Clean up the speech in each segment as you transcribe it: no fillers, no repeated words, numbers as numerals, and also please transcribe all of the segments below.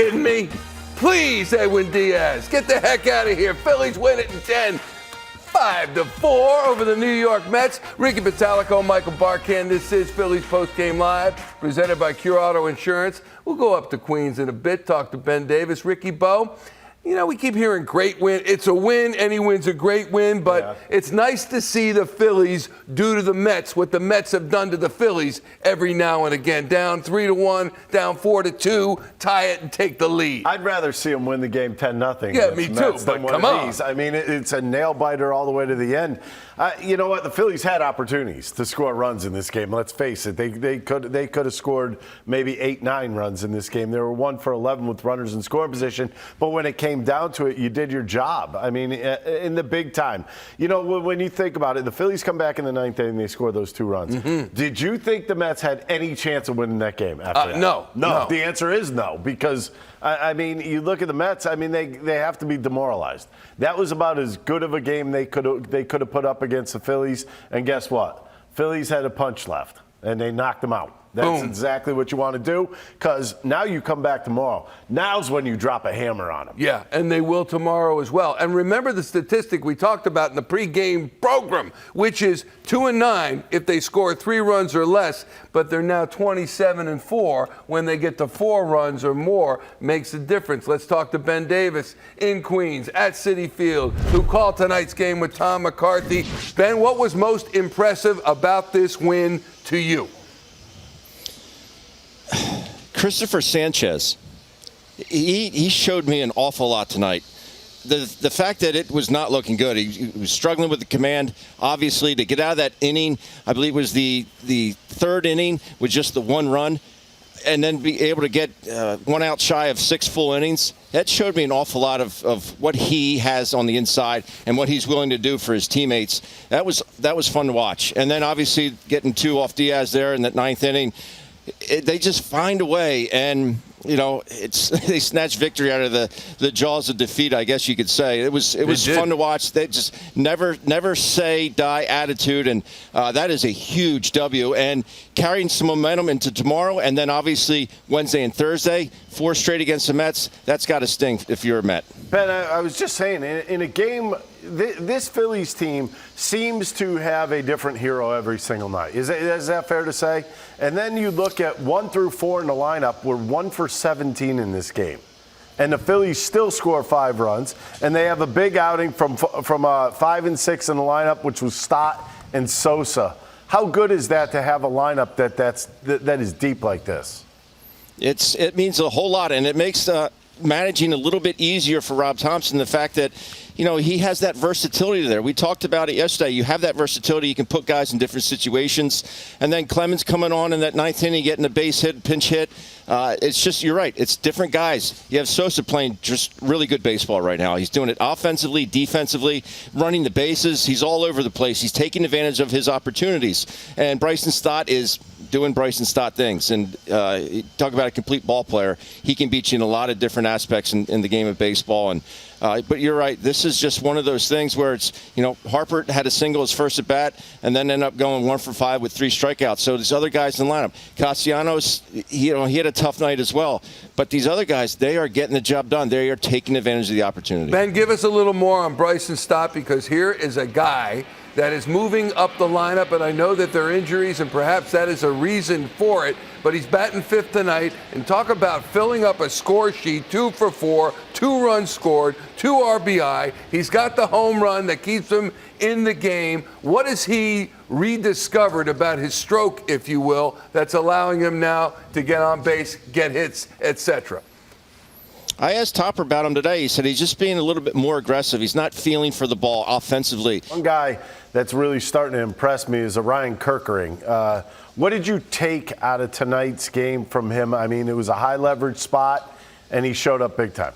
kidding me? Please, Edwin Diaz, get the heck out of here. Phillies win it in 10. 5-4 over the New York Mets. Ricky Pitalico, Michael Barkan. This is Phillies Postgame Live, presented by Cure Auto Insurance. We'll go up to Queens in a bit, talk to Ben Davis. Ricky Bo, you know, we keep hearing great win. It's a win. Any win's a great win, but It's nice to see the Phillies do to the Mets what the Mets have done to the Phillies every now and again. Down 3-1, down 4-2, tie it and take the lead. I'd rather see them win the game 10-0. Yeah, me too, but come on. I mean, it's a nail-biter all the way to the end. You know what? The Phillies had opportunities to score runs in this game. Let's face it. They could have scored maybe 8-9 runs in this game. They were 1 for 11 with runners in scoring position. But when it came down to it, you did your job. I mean, in the big time. You know, when you think about it, the Phillies come back in the 9th inning, they score those 2 runs. Mm-hmm. Did you think the Mets had any chance of winning that game after that? No. The answer is no, because I mean, you look at the Mets. I mean, they have to be demoralized. That was about as good of a game they could have put up against the Phillies. And guess what? Phillies had a punch left, and they knocked them out. That's exactly what you want to do, because now you come back tomorrow. Now's when you drop a hammer on them. Yeah, and they will tomorrow as well. And remember the statistic we talked about in the pregame program, which is 2-9 if they score 3 runs or less, but they're now 27-4 when they get to 4 runs or more. Makes a difference. Let's talk to Ben Davis in Queens at Citi Field, who called tonight's game with Tom McCarthy. Ben, what was most impressive about this win to you? Christopher Sanchez, he showed me an awful lot tonight. The fact that it was not looking good, he was struggling with the command, obviously, to get out of that inning. I believe it was the 3rd inning with just the 1 run, and then be able to get 1 out shy of 6 full innings. That showed me an awful lot of what he has on the inside and what he's willing to do for his teammates. That was fun to watch. And then obviously getting 2 off Diaz there in that 9th inning. They just find a way, and you know, they snatch victory out of the jaws of defeat, I guess you could say. It was fun to watch. They just never say die attitude, and that is a huge W. And carrying some momentum into tomorrow, and then obviously Wednesday and Thursday, 4 straight against the Mets. That's got to sting if you're a Met. Ben, I was just saying, in a game, this Phillies team seems to have a different hero every single night. Is that fair to say? And then you look at 1 through 4 in the lineup. We're 1 for 17 in this game. And the Phillies still score 5 runs. And they have a big outing from 5 and 6 in the lineup, which was Stott and Sosa. How good is that to have a lineup that is deep like this? It means a whole lot, and it makes managing a little bit easier for Rob Thomson. The fact that, you know, he has that versatility there. We talked about it yesterday. You have that versatility. You can put guys in different situations. And then Clemens coming on in that 9th inning, getting a base hit, pinch hit. It's just, you're right, it's different guys. You have Sosa playing just really good baseball right now. He's doing it offensively, defensively, running the bases. He's all over the place. He's taking advantage of his opportunities. And Bryson Stott is doing Bryson Stott things. And talk about a complete ball player. He can beat you in a lot of different aspects in the game of baseball. And but you're right. This is just one of those things where it's, you know, Harper had a single his first at bat and then ended up going 1 for 5 with 3 strikeouts. So there's other guys in the lineup. Castellanos, he had a tough night as well. But these other guys, they are getting the job done. They are taking advantage of the opportunity. Ben, give us a little more on Bryson Stott, because here is a guy that is moving up the lineup, and I know that there are injuries, and perhaps that is a reason for it, but he's batting 5th tonight, and talk about filling up a score sheet, 2 for 4, 2 runs scored, 2 RBI. He's got the home run that keeps him in the game. What has he rediscovered about his stroke, if you will, that's allowing him now to get on base, get hits, etc.? I asked Topper about him today. He said he's just being a little bit more aggressive. He's not feeling for the ball offensively. One guy that's really starting to impress me is Ryan Kerkering. What did you take out of tonight's game from him? I mean, it was a high leverage spot, and he showed up big time.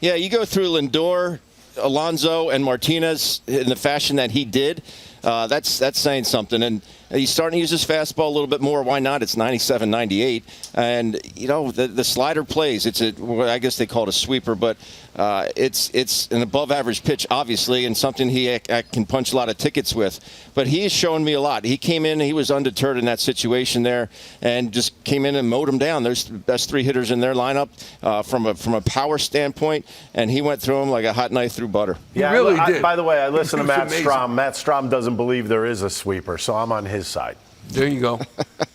Yeah, you go through Lindor, Alonso, and Martinez in the fashion that he did. that's saying something. And he's starting to use his fastball a little bit more. Why not? It's 97, 98. And, the slider plays. I guess they call it a sweeper, but it's an above-average pitch, obviously, and something he can punch a lot of tickets with. But he has shown me a lot. He came in, he was undeterred in that situation there, and just came in and mowed him down. There's the best 3 hitters in their lineup from a power standpoint, and he went through them like a hot knife through butter. Yeah, he really did. By the way, I listened to Matt amazing. Strom. Matt Strom doesn't believe there is a sweeper, so I'm on his side. There you go.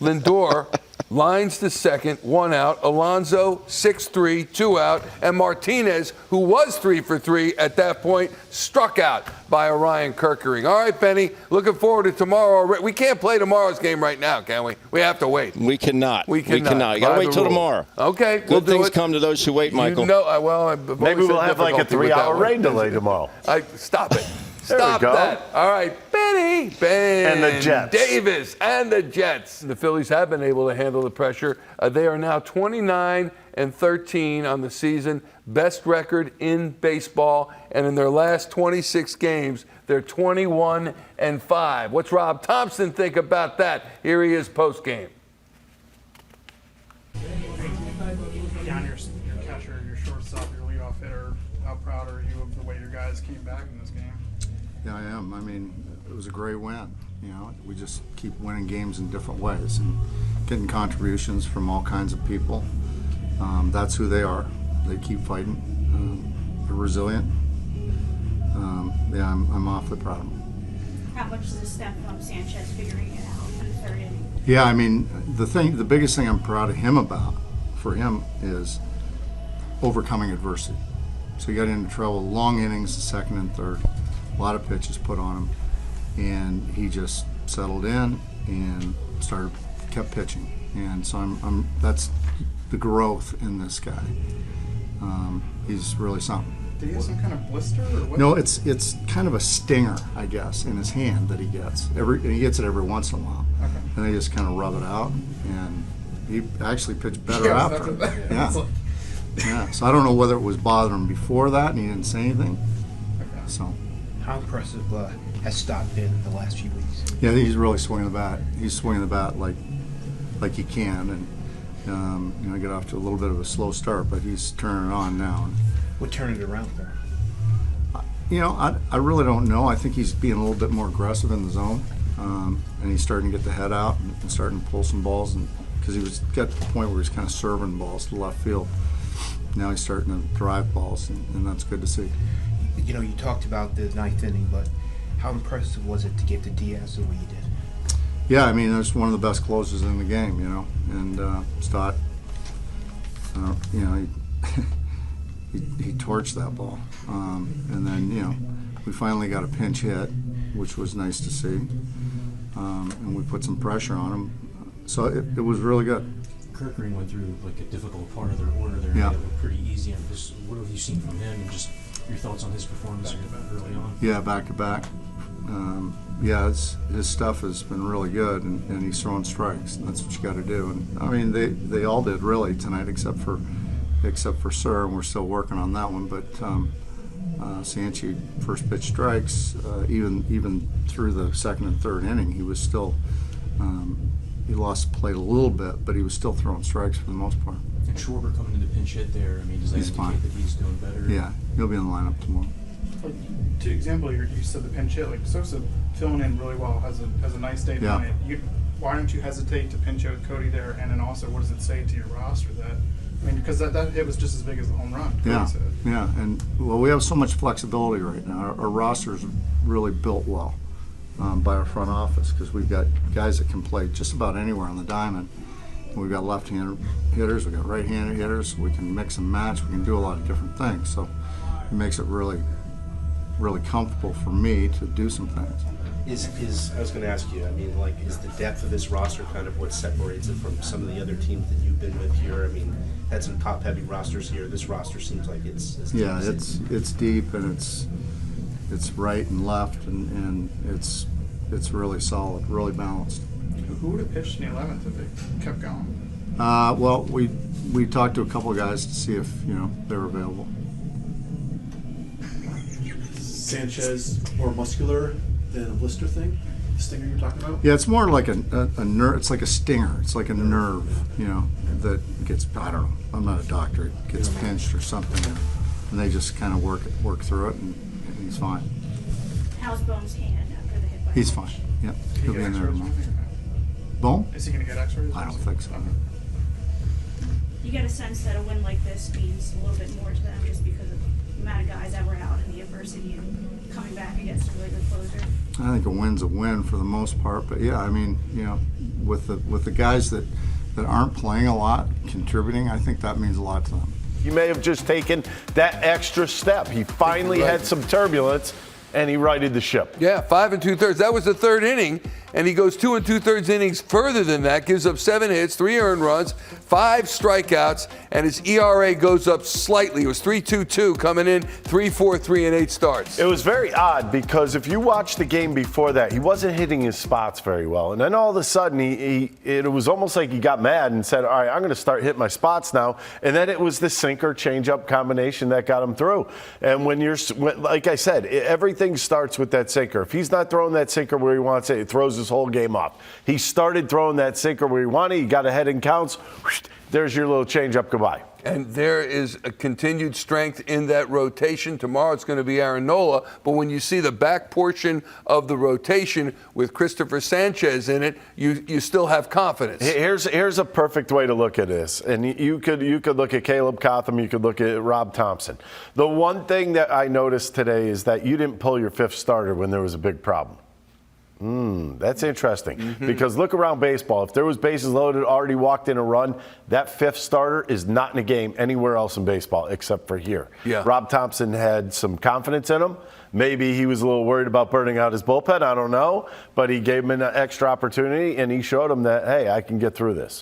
Lindor lines to second, 1 out. Alonso, 6-3, 2 out. And Martinez, who was 3 for 3 at that point, struck out by Orion Kerkering. All right, Benny, looking forward to tomorrow. We can't play tomorrow's game right now, can we? We have to wait. We cannot. We cannot. You got to wait till tomorrow. Okay, Good things come to those who wait, Michael. Maybe we'll have like a 3-hour rain delay tomorrow. Stop it. There we Stop go. that. All right, Ben and the Jets. Davis and the Jets. The Phillies have been able to handle the pressure. They are now 29-13 on the season, best record in baseball. And in their last 26 games, they're 21-5. What's Rob Thomson think about that? Here he is post-game. Beyond your catcher, your shortstop, your leadoff hitter, how proud are you of the way your guys came back in this game? Yeah, I am. I mean, it was a great win. We just keep winning games in different ways and getting contributions from all kinds of people. That's who they are. They keep fighting. They're resilient. I'm awfully proud of them. How much is the step from Sanchez figuring it out in the third inning? Yeah, I mean, the biggest thing I'm proud of him for him is overcoming adversity. So he got into trouble, long innings, the second and third. A lot of pitches put on him, and he just settled in and kept pitching. And so that's the growth in this guy. He's really something. Did he have some kind of blister or what? No, it's kind of a stinger, I guess, in his hand that he gets. And he gets it every once in a while. Okay. And they just kind of rub it out, and he actually pitched better after. Yeah. Yeah. So I don't know whether it was bothering him before that and he didn't say anything. Okay. So. How impressive has Stott been in the last few weeks? Yeah, he's really swinging the bat. He's swinging the bat like he can, and get off to a little bit of a slow start, but he's turning it on now. What turned it around for him? I really don't know. I think he's being a little bit more aggressive in the zone, and he's starting to get the head out and starting to pull some balls, and because he was got to the point where he's kind of serving balls to left field. Now he's starting to drive balls, and that's good to see. You talked about the ninth inning, but how impressive was it to get to Diaz the way you did? Yeah, I mean, that's one of the best closers in the game, and Stott, he torched that ball. And then, we finally got a pinch hit, which was nice to see. And we put some pressure on him. So it was really good. Kerkering went through like a difficult part of their order there. Yeah. They were pretty easy. What have you seen from him, and just your thoughts on his performance early on? Yeah, back to back. His stuff has been really good, and he's throwing strikes. That's what you got to do. And I mean, they all did really tonight, except for Sir, and we're still working on that one. But Sanchi first pitch strikes, even through the second and third inning, he was still. He lost the plate a little bit, but he was still throwing strikes for the most part. And Schwarber coming into pinch hit there, I mean, does that He's indicate fine. that he's doing better? Yeah, he'll be in the lineup tomorrow. To example, you said the pinch hit. Like Sosa filling in really well, has a nice day Yeah. tonight. Why don't you hesitate to pinch hit with Cody there? And then also, what does it say to your roster that? I mean, because that hit was just as big as the home run. Yeah, Cody's hit. yeah, and we have so much flexibility right now. Our roster's really built well by our front office because we've got guys that can play just about anywhere on the diamond. We've got left-handed hitters, we've got right-handed hitters. We can mix and match. We can do a lot of different things. So it makes it really, really comfortable for me to do some things. I was going to ask you, I mean, is the depth of this roster kind of what separates it from some of the other teams that you've been with here? I mean, had some top-heavy rosters here. This roster seems like it's deep Yeah, as it. it's deep, and it's right and left, and it's really solid, really balanced. Who would have pitched in the 11th if it kept going? Well, we talked to a couple of guys to see if they were available. Sanchez more muscular than a blister thing? The stinger you're talking about? Yeah, it's more like a nerve. It's like a stinger. It's like a nerve, that gets, I don't know, I'm not a doctor, it gets pinched or something, and they just kind of work through it, and he's fine. How's Bone's hand after the hit by He's the fine. pitch? Yep, Did he'll he be get in there X-rays or tomorrow. anything? Bone? Is he going to get X-rays? I don't think so. You get a sense that a win like this means a little bit more to them just because of the amount of guys that were out and the adversity and coming back against a really good closer. I think a win's a win for the most part, but yeah, I mean, with the guys that aren't playing a lot, contributing, I think that means a lot to them. He may have just taken that extra step. He finally had some turbulence, and he righted the ship. Yeah, 5 2/3. That was the third inning, and he goes 2 2/3 innings further than that, gives up 7 hits, 3 earned runs, 5 strikeouts, and his ERA goes up slightly. It was 3.22 coming in, 3.43 in 8 starts. It was very odd because if you watch the game before that, he wasn't hitting his spots very well. And then all of a sudden, it was almost like he got mad and said, all right, I'm going to start hitting my spots now. And then it was the sinker changeup combination that got him through. And like I said, everything starts with that sinker. If he's not throwing that sinker where he wants it, it throws his whole game off. He started throwing that sinker where he wanted. He got ahead in counts. There's your little changeup. Goodbye. And there is a continued strength in that rotation. Tomorrow it's going to be Aaron Nola, but when you see the back portion of the rotation with Christopher Sanchez in it, you still have confidence. Here's a perfect way to look at this. And you could look at Caleb Cotham, you could look at Rob Thomson. The one thing that I noticed today is that you didn't pull your 5th starter when there was a big problem. That's interesting because look around baseball. If there was bases loaded, already walked in a run, that 5th starter is not in a game anywhere else in baseball except for here. Yeah. Rob Thomson had some confidence in him. Maybe he was a little worried about burning out his bullpen. I don't know. But he gave him an extra opportunity, and he showed him that, hey, I can get through this.